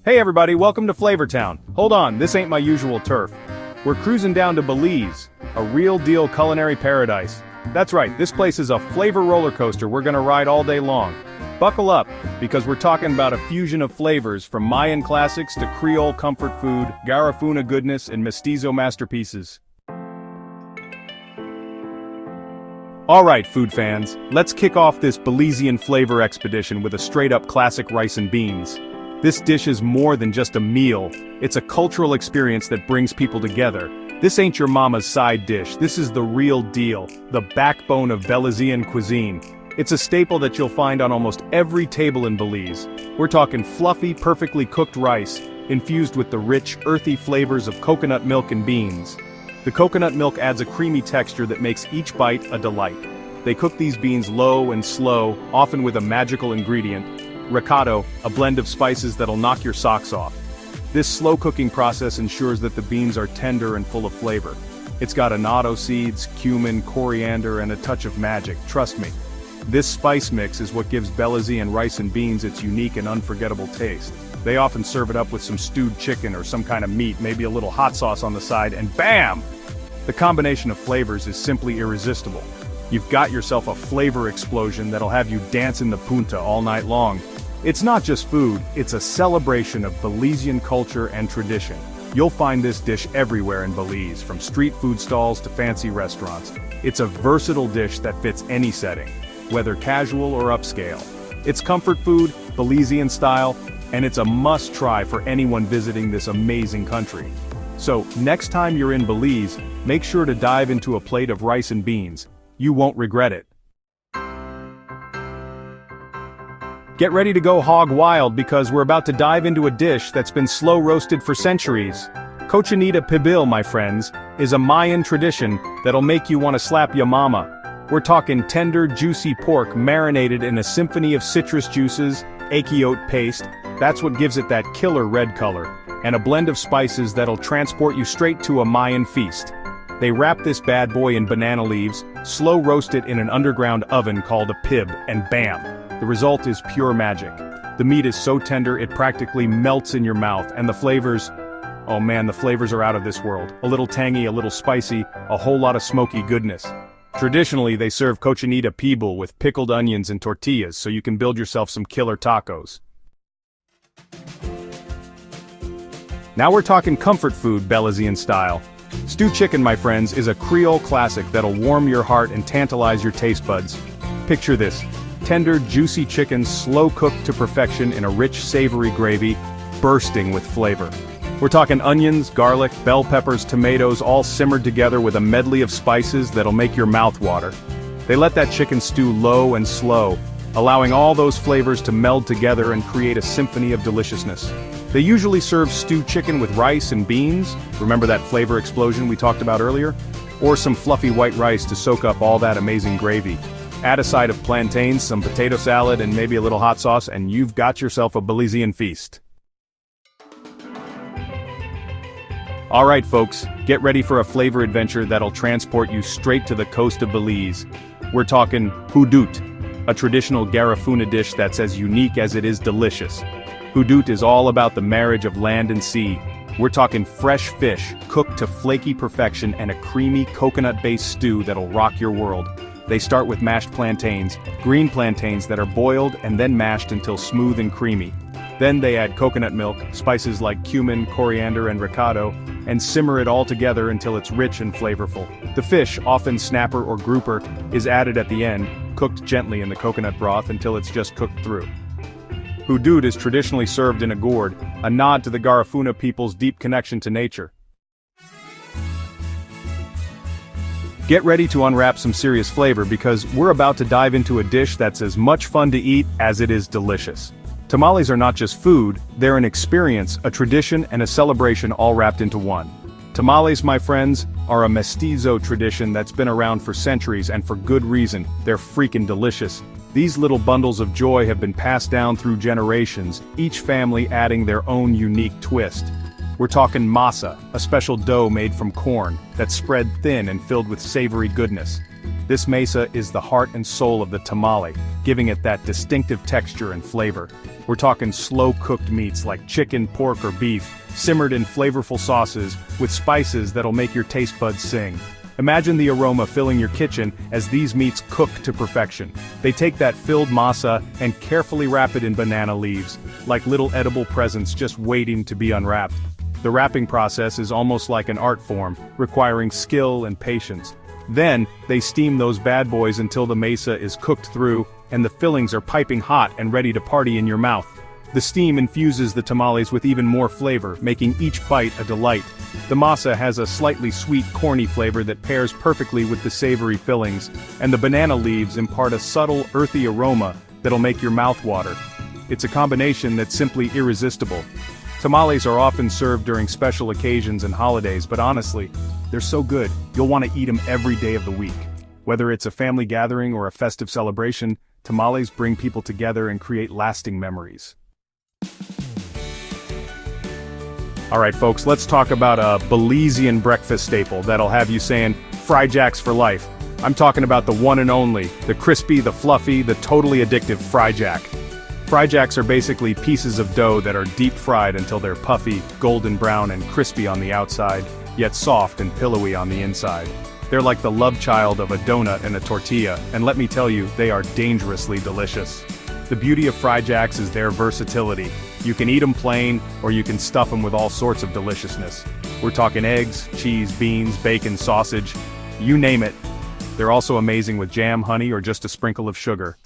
Hey everybody, welcome to Flavortown. Hold on, this ain't my usual turf. We're cruising down to Belize, a real deal culinary paradise. That's right, this place is a flavor roller coaster we're gonna ride all day long. Buckle up, because we're talking about a fusion of flavors from Mayan classics to Creole comfort food, Garifuna goodness, and Mestizo masterpieces. Alright food fans, let's kick off this Belizean flavor expedition with a straight-up classic rice and beans. This dish is more than just a meal, it's a cultural experience that brings people together. This ain't your mama's side dish, this is the real deal, the backbone of Belizean cuisine. It's a staple that you'll find on almost every table in Belize. We're talking fluffy, perfectly cooked rice, infused with the rich, earthy flavors of coconut milk and beans. The coconut milk adds a creamy texture that makes each bite a delight. They cook these beans low and slow, often with a magical ingredient, recado, a blend of spices that'll knock your socks off. This slow cooking process ensures that the beans are tender and full of flavor. It's got annatto seeds, cumin, coriander, and a touch of magic, trust me. This spice mix is what gives Belizean rice and beans its unique and unforgettable taste. They often serve it up with some stewed chicken or some kind of meat, maybe a little hot sauce on the side, and bam! The combination of flavors is simply irresistible. You've got yourself a flavor explosion that'll have you dancing the punta all night long. It's not just food, it's a celebration of Belizean culture and tradition. You'll find this dish everywhere in Belize, from street food stalls to fancy restaurants. It's a versatile dish that fits any setting, whether casual or upscale. It's comfort food, Belizean style, and it's a must-try for anyone visiting this amazing country. So, next time you're in Belize, make sure to dive into a plate of rice and beans. You won't regret it. Get ready to go hog wild because we're about to dive into a dish that's been slow roasted for centuries. Cochinita pibil, my friends, is a Mayan tradition that'll make you want to slap your mama. We're talking tender, juicy pork marinated in a symphony of citrus juices, achiote paste, that's what gives it that killer red color, and a blend of spices that'll transport you straight to a Mayan feast. They wrap this bad boy in banana leaves, slow roast it in an underground oven called a pib, and bam! The result is pure magic. The meat is so tender it practically melts in your mouth, and the flavors, oh man, the flavors are out of this world. A little tangy, a little spicy, a whole lot of smoky goodness. Traditionally, they serve cochinita pibil with pickled onions and tortillas so you can build yourself some killer tacos. Now we're talking comfort food Belizean style. Stewed chicken, my friends, is a Creole classic that'll warm your heart and tantalize your taste buds. Picture this. Tender, juicy chicken slow-cooked to perfection in a rich, savory gravy, bursting with flavor. We're talking onions, garlic, bell peppers, tomatoes, all simmered together with a medley of spices that'll make your mouth water. They let that chicken stew low and slow, allowing all those flavors to meld together and create a symphony of deliciousness. They usually serve stewed chicken with rice and beans, remember that flavor explosion we talked about earlier? Or some fluffy white rice to soak up all that amazing gravy. Add a side of plantains, some potato salad, and maybe a little hot sauce, and you've got yourself a Belizean feast. Alright folks, get ready for a flavor adventure that'll transport you straight to the coast of Belize. We're talking hudut, a traditional Garifuna dish that's as unique as it is delicious. Hudut is all about the marriage of land and sea. We're talking fresh fish, cooked to flaky perfection, and a creamy coconut-based stew that'll rock your world. They start with mashed plantains, green plantains that are boiled and then mashed until smooth and creamy. Then they add coconut milk, spices like cumin, coriander, and recado, and simmer it all together until it's rich and flavorful. The fish, often snapper or grouper, is added at the end, cooked gently in the coconut broth until it's just cooked through. Hudut is traditionally served in a gourd, a nod to the Garifuna people's deep connection to nature. Get ready to unwrap some serious flavor because we're about to dive into a dish that's as much fun to eat as it is delicious. Tamales are not just food, they're an experience, a tradition, and a celebration all wrapped into one. Tamales, my friends, are a Mestizo tradition that's been around for centuries and for good reason. They're freaking delicious. These little bundles of joy have been passed down through generations, each family adding their own unique twist. We're talking masa, a special dough made from corn, that's spread thin and filled with savory goodness. This mesa is the heart and soul of the tamale, giving it that distinctive texture and flavor. We're talking slow-cooked meats like chicken, pork, or beef, simmered in flavorful sauces with spices that'll make your taste buds sing. Imagine the aroma filling your kitchen as these meats cook to perfection. They take that filled masa and carefully wrap it in banana leaves, like little edible presents just waiting to be unwrapped. The wrapping process is almost like an art form, requiring skill and patience. Then, they steam those bad boys until the mesa is cooked through, and the fillings are piping hot and ready to party in your mouth. The steam infuses the tamales with even more flavor, making each bite a delight. The masa has a slightly sweet, corny flavor that pairs perfectly with the savory fillings, and the banana leaves impart a subtle, earthy aroma that'll make your mouth water. It's a combination that's simply irresistible. Tamales are often served during special occasions and holidays, but honestly, they're so good, you'll want to eat them every day of the week. Whether it's a family gathering or a festive celebration, tamales bring people together and create lasting memories. Alright folks, let's talk about a Belizean breakfast staple that'll have you saying, "Fry Jacks for life." I'm talking about the one and only, the crispy, the fluffy, the totally addictive Fry Jack. Fry Jacks are basically pieces of dough that are deep fried until they're puffy, golden brown and crispy on the outside, yet soft and pillowy on the inside. They're like the love child of a donut and a tortilla, and let me tell you, they are dangerously delicious. The beauty of Fry Jacks is their versatility. You can eat them plain, or you can stuff them with all sorts of deliciousness. We're talking eggs, cheese, beans, bacon, sausage, you name it. They're also amazing with jam, honey, or just a sprinkle of sugar.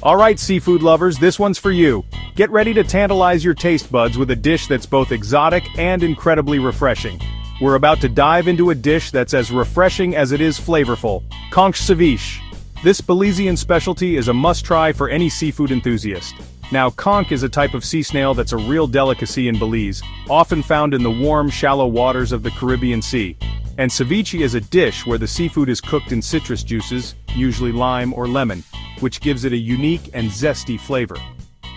Alright seafood lovers, this one's for you. Get ready to tantalize your taste buds with a dish that's both exotic and incredibly refreshing. We're about to dive into a dish that's as refreshing as it is flavorful. Conch ceviche. This Belizean specialty is a must-try for any seafood enthusiast. Now, conch is a type of sea snail that's a real delicacy in Belize, often found in the warm, shallow waters of the Caribbean Sea. And ceviche is a dish where the seafood is cooked in citrus juices, usually lime or lemon, which gives it a unique and zesty flavor.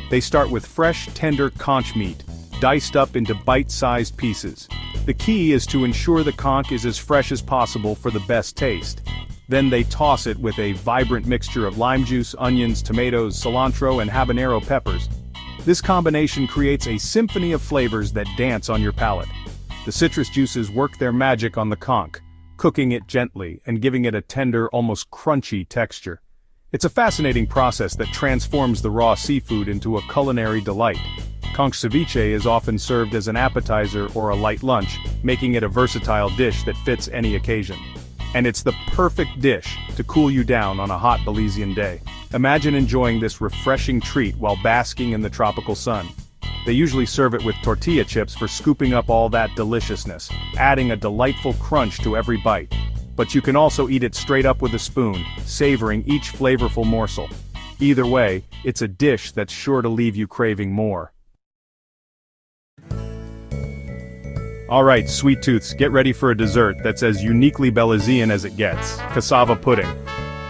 They start with fresh, tender conch meat, diced up into bite-sized pieces. The key is to ensure the conch is as fresh as possible for the best taste. Then they toss it with a vibrant mixture of lime juice, onions, tomatoes, cilantro, and habanero peppers. This combination creates a symphony of flavors that dance on your palate. The citrus juices work their magic on the conch, cooking it gently and giving it a tender, almost crunchy texture. It's a fascinating process that transforms the raw seafood into a culinary delight. Conch ceviche is often served as an appetizer or a light lunch, making it a versatile dish that fits any occasion. And it's the perfect dish to cool you down on a hot Belizean day. Imagine enjoying this refreshing treat while basking in the tropical sun. They usually serve it with tortilla chips for scooping up all that deliciousness, adding a delightful crunch to every bite. But you can also eat it straight up with a spoon, savoring each flavorful morsel. Either way, it's a dish that's sure to leave you craving more. Alright, sweet tooths, get ready for a dessert that's as uniquely Belizean as it gets, cassava pudding.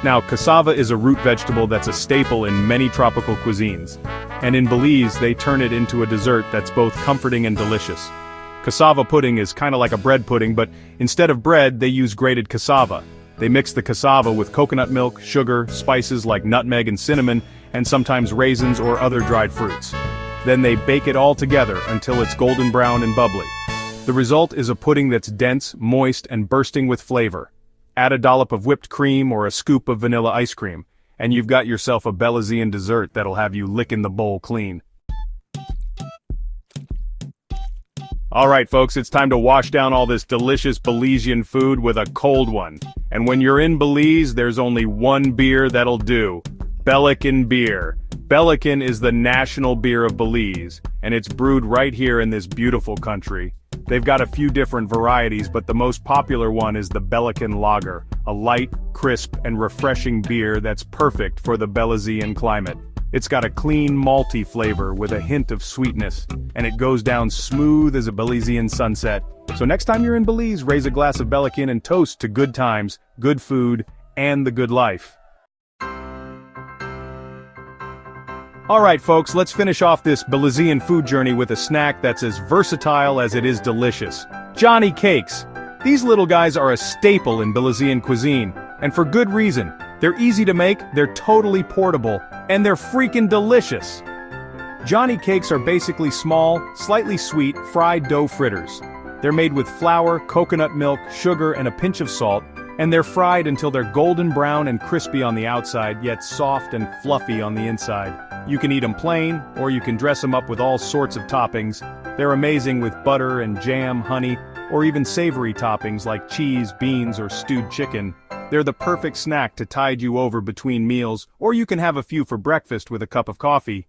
Now, cassava is a root vegetable that's a staple in many tropical cuisines. And in Belize, they turn it into a dessert that's both comforting and delicious. Cassava pudding is kinda like a bread pudding, but instead of bread, they use grated cassava. They mix the cassava with coconut milk, sugar, spices like nutmeg and cinnamon, and sometimes raisins or other dried fruits. Then they bake it all together until it's golden brown and bubbly. The result is a pudding that's dense, moist, and bursting with flavor. Add a dollop of whipped cream or a scoop of vanilla ice cream, and you've got yourself a Belizean dessert that'll have you licking the bowl clean. Alright folks, it's time to wash down all this delicious Belizean food with a cold one. And when you're in Belize, there's only one beer that'll do. Belizean beer. Belizean is the national beer of Belize, and it's brewed right here in this beautiful country. They've got a few different varieties, but the most popular one is the Belizean Lager, a light, crisp, and refreshing beer that's perfect for the Belizean climate. It's got a clean, malty flavor with a hint of sweetness, and it goes down smooth as a Belizean sunset. So next time you're in Belize, raise a glass of Belizean and toast to good times, good food, and the good life. Alright folks, let's finish off this Belizean food journey with a snack that's as versatile as it is delicious. Johnny Cakes! These little guys are a staple in Belizean cuisine, and for good reason. They're easy to make, they're totally portable, and they're freaking delicious. Johnny cakes are basically small, slightly sweet, fried dough fritters. They're made with flour, coconut milk, sugar, and a pinch of salt, and they're fried until they're golden brown and crispy on the outside, yet soft and fluffy on the inside. You can eat them plain, or you can dress them up with all sorts of toppings. They're amazing with butter and jam, honey, or even savory toppings like cheese, beans, or stewed chicken. They're the perfect snack to tide you over between meals, or you can have a few for breakfast with a cup of coffee.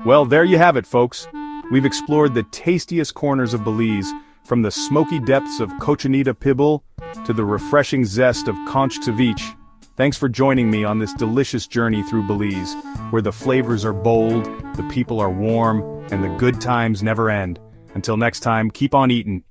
Well, there you have it, folks. We've explored the tastiest corners of Belize, from the smoky depths of Cochinita Pibil to the refreshing zest of conch ceviche. Thanks for joining me on this delicious journey through Belize, where the flavors are bold, the people are warm, and the good times never end. Until next time, keep on eating,